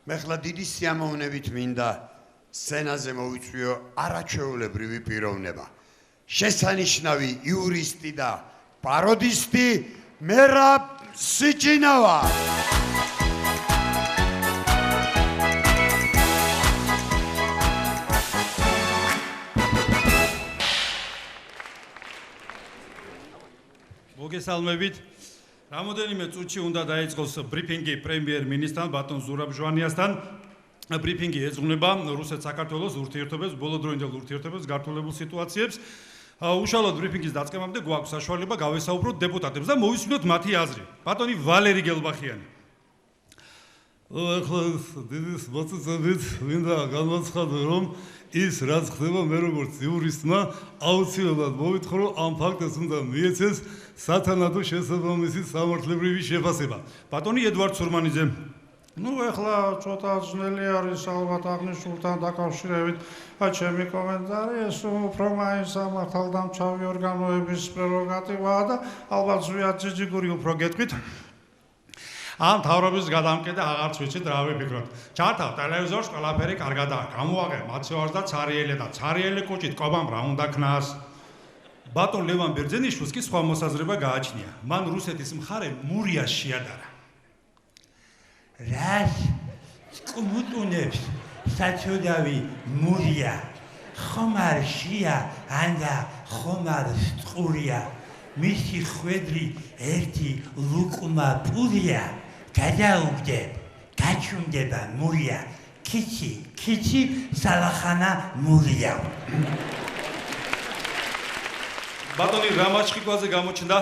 მე ხლა დიდი სიამოვნებით მინდა სცენაზე მოვიწვიო არაჩვეულებრივი პიროვნება. შესანიშნავი იურისტი და პაროდისტი მერაბ სიჩინავა. მოგესალმებით. რამოდენიმე წუთში უნდა დაიწყოს ბრიფინგი პრემიერ-მინისტრთან ბატონ ზურაბ ჟვანიასთან. ბრიფინგი ეძღვნება რუსეთ-საქართველოს ურთიერთობებს, ბოლოდროინდელ ურთიერთობებს, გართულებულ სიტუაციებს. უშუალოდ ბრიფინგის დაწყებამდე გვაქვს საშუალება გავესაუბროთ დეპუტატებს და მოვისმინოთ მათი აზრი. ბატონი ვალერი გელბახიანი. ახლა დიდის მოწესებით მინდა განვაცხადო, რომ ის რაც ხდება მე როგორც იურისტმა აუცილებლად მოვითხოვ, რომ ამ ფაქტს უნდა მიეცეს სათანადო შესაბამისი სამართლებრივი შეფასება. ბატონი ედვარდ სურმანიძე. ახლა ცოტა ძნელი არის ალბათ აღნიშნულთან დაკავშირებით. ჩემი კომენტარი ეს უფრო მაინც სამართალდამცავი ორგანოების პრეროგატივაა და ალბათ ზვიად ჯიჯიგური უფრო გეტყვით. ამ თავრობის გადამკეტა აღარც ვიცით რა ვიფიქროთ. ჩართავ ტელევიზორს, ყველაფერი კარგადაა. გამოვაღე მაცივარს და ცარიელე და ცარიელი კუჭით კვებამ რა უნდა ქნას. ბატონ ლევან ბერძენიშვილს კი სხვა მოსაზრება გააჩნია. მან რუსეთის მხარე მურიას შეადარა. რას წკმუტუნებს საწოდავი მურია, ხომარ შია, ანდა ხომარ სტყურია, მისი ხვედრი ერთი ლუკმა პურია, გადაუგდებ, გაჩუნდება მურია, კიცი სალახანა მურია. ბატონი რამაჩხიკვაზე გამოჩნდა.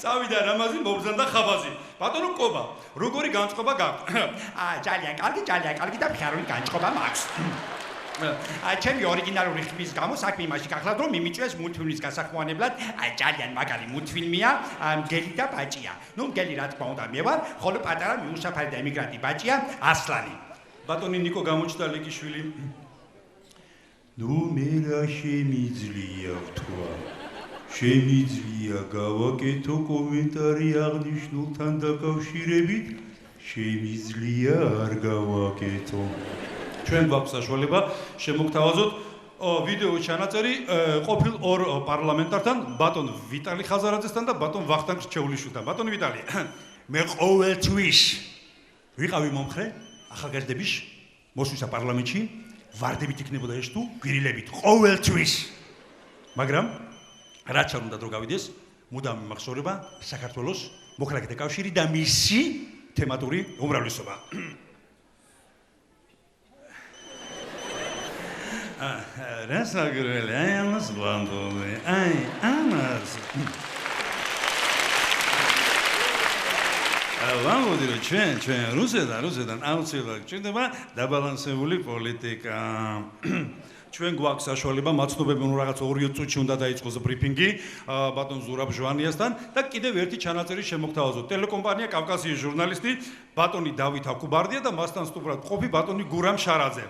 წავიდა რამაზი მობრძანდა ხაბაზი. ბატონო კობა, როგორი განწყობა გაქვთ? ძალიან კარგი და ფიარული განწყობა მაქვს. ჩემი ორიგინალური ხმის გამო საქმე იმაში გახლავთ, რომ მიმიწვიეს მულტფილმის გასახმოვანებლად ძალიან მაგარი მულტფილმია მგელი და ბაჭია. მგელი რა თქმა უნდა მე ვარ, ხოლო პატარა მიუსაფარი და ემიგრანტი ბაჭია ასლანი. ბატონი ნიკო გამოჩნდა ლიკიშვილი. მე რა შემიძლია ვთქვა? შემიძლია გავაკეთო კომენტარი აღნიშნულთან დაკავშირებით? შემიძლია არ გავაკეთო. ჩვენ გვაქვს საშუალება შემოგთავაზოთ ვიდეო ჩანაწერი ყოფილ ორ პარლამენტართან, ბატონ ვიტალი ხაზარაძესთან და ბატონ ვახტანგ რჩეულიშვილთან. ბატონი ვიტალი, მე ყოველთვის ვიყავი მომხრე ახალგაზრდების მოსვლისა პარლამენტში, ვარდებით იქნებოდა ეს თუ გვირილებით ყოველთვის. მაგრამ რაც არ უნდა დრო გავიდეს, მუდამ მიმახსოვრება საქართველოს მოქალაქეთა კავშირი და მისი თემატური უმრავლესობა. რასაგრელი, ამას ვამბობე, ამას. ვამბობდი, რომ ჩვენ რუსეთთან აუცილებლად გჭირდება დაბალანსებული პოლიტიკა. ჩვენ გვაქვს საშუალება მაცნობები რაღაც 2 წუთში უნდა დაიწყოს ბრიფინგი ბატონ ზურაბ ჟვანიასთან და კიდევ ერთი ჩანაწერი შემოგთავაზოთ. ტელეკომპანია კავკასიის ჟურნალისტი ბატონი დავით აკუბარდია და მასთან სტუმრად ყოფი ბატონი გურამ შარაძე.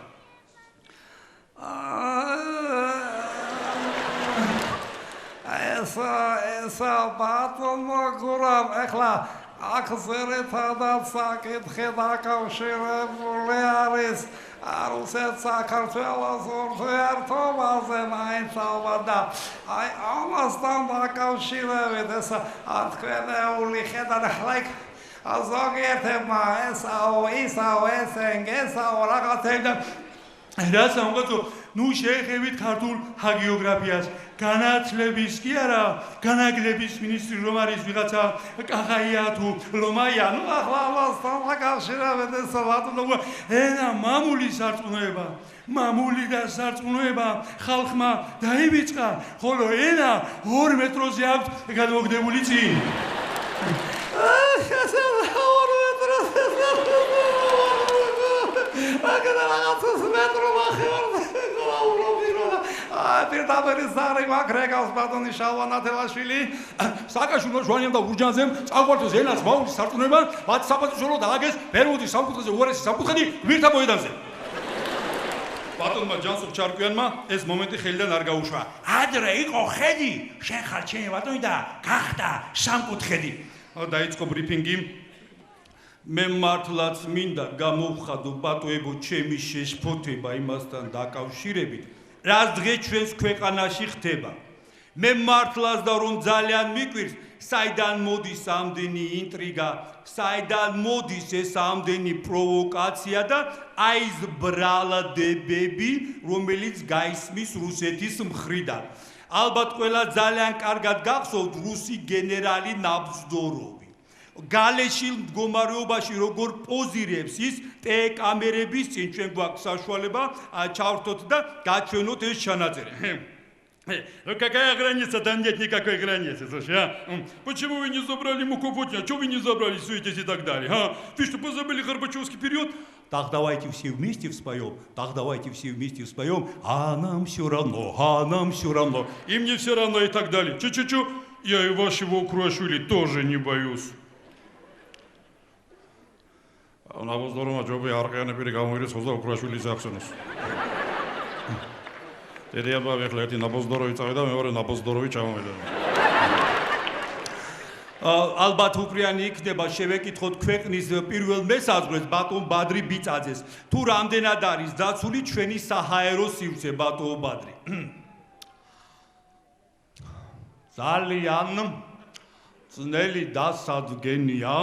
ესა ბატონო გურამ, ახლა აქ ზერეთადაც საკითხი დაკავშირებული არის რუსეთ-საქართველოს ურთიერთობაზე მაინც ალბათ და ამასთან დაკავშირებით ეს თქვენეული ხედავთ ახლა ზოგიერთებმა ისაო რაღაცები და რაც ამბობ, შეეხებით ქართულ ჰაგიოგრაფიას, განათლების კი არა, განაგლების მინისტრი რომ არის ვიღაცა კახაია თუ ლომაია, ახლა ამასთან დაკავშირებით ეს ბატონო ენა მამული და სარწმუნოება ხალხმა დაივიწყა, ხოლო ენა 2 მეტროზე აქვს გადმოგდებული წინ. პირდაპირ ზარი მაკრეგავს ბატონი შალვა ნათელაშვილი. სააკაშვილო ჟვანიამ და ურჯანზემ წაღვარდეს ენას მაულის სარწმუნოება, მათ საპატიჟო დააგეს ბერმუდის სამკუთხედზე უარესი სამკუთხედი გვირთა მოედანზე. ბატონმა ჯანსუღ ჩარკვიანმა ეს მომენტი ხელიდან არ გაუშვა. ადრე იყო ხედი, შენ ხარ ჩემი ბატონი და გახდა სამკუთხედი. დაიწყო ბრიფინგი. მე მართლაც მინდა გამოვხადო ბატონებო ჩემი შეშფოთება იმასთან დაკავშირებით, რაც დღეს ჩვენს ქვეყანაში ხდება. მე მართლაც და რომ ძალიან მიკვირს, საიდან მოდის ამდენი ინტრიგა, საიდან მოდის ეს ამდენი პროვოკაცია და აი ეს ბრალდებები, რომელიც გაისმის რუსეთის მხრიდან. ალბათ ყველა ძალიან კარგად გახსოვთ რუსი გენერალი ნაბზდოროვი. გალეშილ მდგომარეობაში როგორ პოზირებს ის ტელეკამერების წინ ჩვენ გვაქვს საშუალება ჩავრთოთ და გაჩვენოთ ეს ჩანაწერი. Ну какая граница? Там нет никакой границы, слушай, а? Почему вы не забрали Мукопутина? Чего вы не забрали, суетитесь и так далее, а? Вы что, позабыли Горбачевский период? Так давайте все вместе вспоем, а нам все равно. И мне все равно и так далее. Чу-чу-чу, я и вашего Украшвили тоже не боюсь. Набо здорово, что вы арканები გამოვიდეს ხოლმე უკრაშვილის ახსენოს. დედაება ვეხლა ერთი ნაბოზდოროვი წავიდა, მეორე ნაბოზდოროვი ჩამოვიდა. ალბათ უკრაინი იქნება შევეკითხოთ ქვეყნის პირველ მესაზღვრეს ბატონ ბადრი ბიწაძეს. თუ რამდენად არის დაცული ჩვენი საჰაერო სივრცე ბატონ ბადრი? ძალიან ძნელი დასადგენია.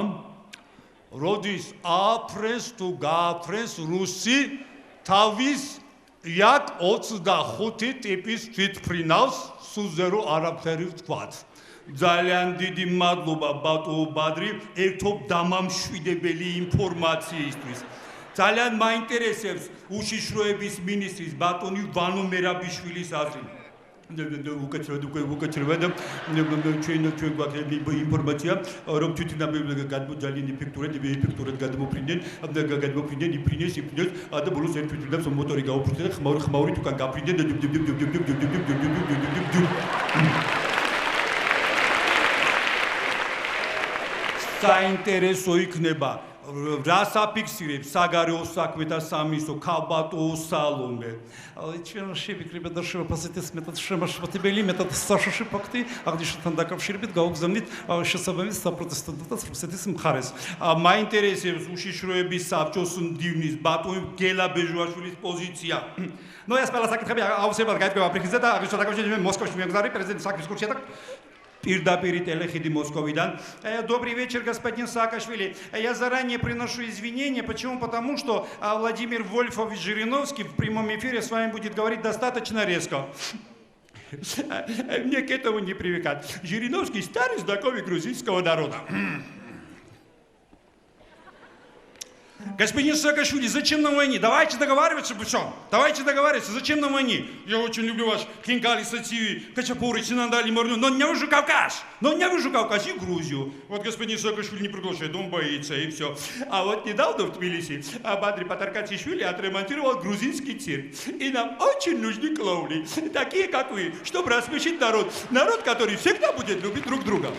როდის აფრენს თუ გააფრენს რუსი თავის Як 25 ტიპის თვითმფრინავს სულზე რო არაფერი ვთქვათ. ძალიან დიდი მადლობა ბატონო ბადრი ერთობ დამამშვიდებელი ინფორმაციისთვის. ძალიან მაინტერესებს უშიშროების მინისტრის ბატონი ვანო მერაბიშვილის აზრი. უკაცრავად ჩვენ გვაქვს ინფორმაცია რომ თვითნაბები ძალიან ეფექტურად გადმოფრინდნენ იფრინეს და ბოლოს ერთ თვითნაბს მოტორი გაუფრინდა და ხმაურით უკან გაფრინდნენ საინტერესო იქნება რას აფიქსირებს საგარეო საქმეთა სამინისტრო ქალბატონო სალომე. ჩვენ შევიკრიბეთ და შევაფასეთ მეტად შემაშფოთებელი მეტად საშუში ფაქტი აღნიშნულთან დაკავშირებით გავუგზავნით შესაბამის საპროტესტო დატას რუსეთის მხარეს. მაინტერესებს უშიშროების საბჭოს მდივნის ბატონ გელა ბეჟუაშვილის პოზიცია. Ну я спала საკითხები აუცილებლად გაიწვევა აფრიკაზე და აღნიშნულ დაკავშირებით მოსკოვში მიგზავრი პრეზიდენტ სააკაშვილის და Პირდაპირ телехиди Московидан. Добрый вечер, господин Саакашвили. Я заранее приношу извинения. Почему? Потому что Владимир Вольфович Жириновский в прямом эфире с вами будет говорить достаточно резко. Мне к этому не привыкать. Жириновский старый знакомый грузинского народа. Господин Саакашвили, зачем нам войне? Давайте договариваться, причем. Давайте договариваться, зачем нам войне? Я очень люблю ваш Хинкали, Сативи, Качапуры, Синандали, Морну, но не вижу Кавказ. И Грузию. Вот господин Саакашвили не приглашает, он боится, и все. А вот недавно в Тбилиси Бадри Патаркатишвили отремонтировал грузинский цирк. И нам очень нужны клоуны, такие как вы, чтобы рассмешить народ. Народ, который всегда будет любить друг друга.